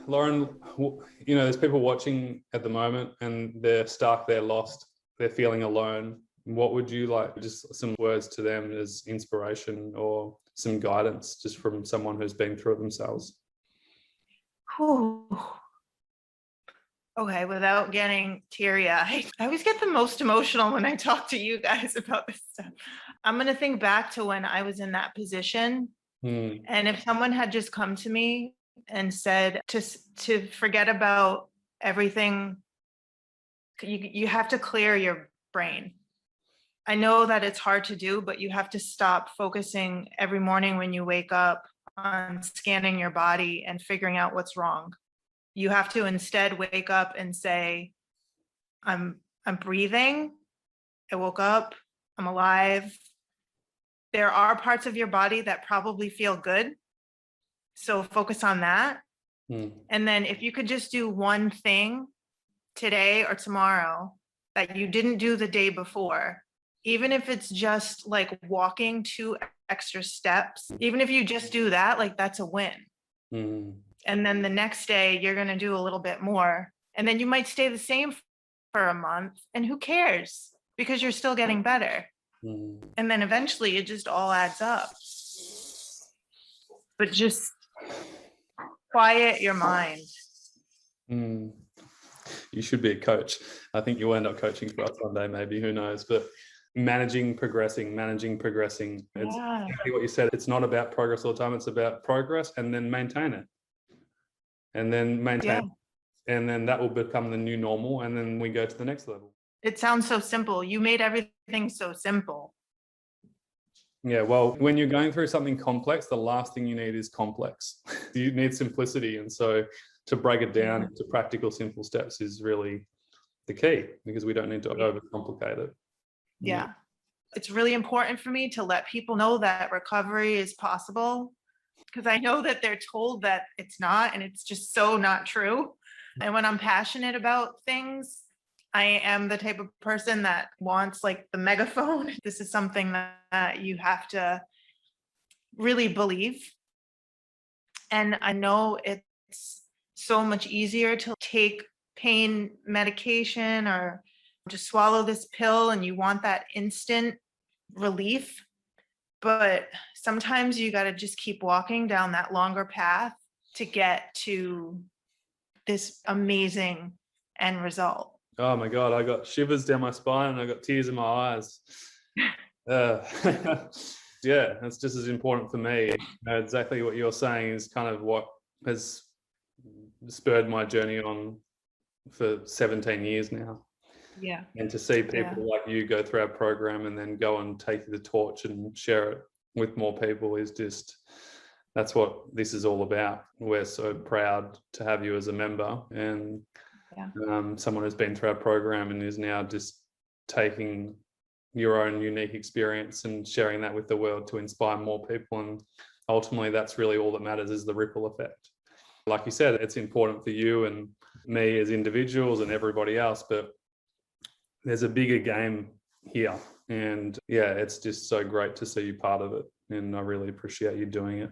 Lauren, there's people watching at the moment and they're stuck, they're lost, they're feeling alone. What would you like, just some words to them as inspiration or some guidance just from someone who's been through it themselves? Whew. Okay, without getting teary-eyed, I always get the most emotional when I talk to you guys about this stuff. I'm going to think back to when I was in that position. And if someone had just come to me and said to forget about everything, you have to clear your brain. I know that it's hard to do, but you have to stop focusing every morning when you wake up on scanning your body and figuring out what's wrong. You have to instead wake up and say, I'm breathing. I woke up. I'm alive. There are parts of your body that probably feel good. So focus on that. And then if you could just do one thing today or tomorrow that you didn't do the day before, even if it's just like walking 2 extra steps, even if you just do that, like that's a win. And then the next day you're going to do a little bit more. And then you might stay the same for a month, and who cares? Because you're still getting better. And then eventually it just all adds up. But just quiet your mind. You should be a coach. I think you'll end up coaching for us one day, maybe, who knows? But managing, progressing. It's exactly what you said. It's not about progress all the time. It's about progress and then maintain it. And then maintain it. And then that will become the new normal. And then we go to the next level. It sounds so simple. You made everything so simple. Yeah, well, when you're going through something complex, the last thing you need is complex. You need simplicity. And so to break it down into practical, simple steps is really the key, because we don't need to overcomplicate it. Yeah. It's really important for me to let people know that recovery is possible, because I know that they're told that it's not, and it's just so not true. And when I'm passionate about things, I am the type of person that wants like the megaphone. This is something that you have to really believe. And I know it's so much easier to take pain medication or just swallow this pill and you want that instant relief. But sometimes you got to just keep walking down that longer path to get to this amazing end result. Oh my God, I got shivers down my spine and I got tears in my eyes. Yeah, that's just as important for me. Exactly what you're saying is kind of what has spurred my journey on for 17 years now. Yeah. And to see people like you go through our program and then go and take the torch and share it with more people is just, that's what this is all about. We're so proud to have you as a member and someone who's been through our program and is now just taking your own unique experience and sharing that with the world to inspire more people. And ultimately, that's really all that matters, is the ripple effect. Like you said, it's important for you and me as individuals and everybody else, but there's a bigger game here. And yeah, it's just so great to see you part of it. And I really appreciate you doing it.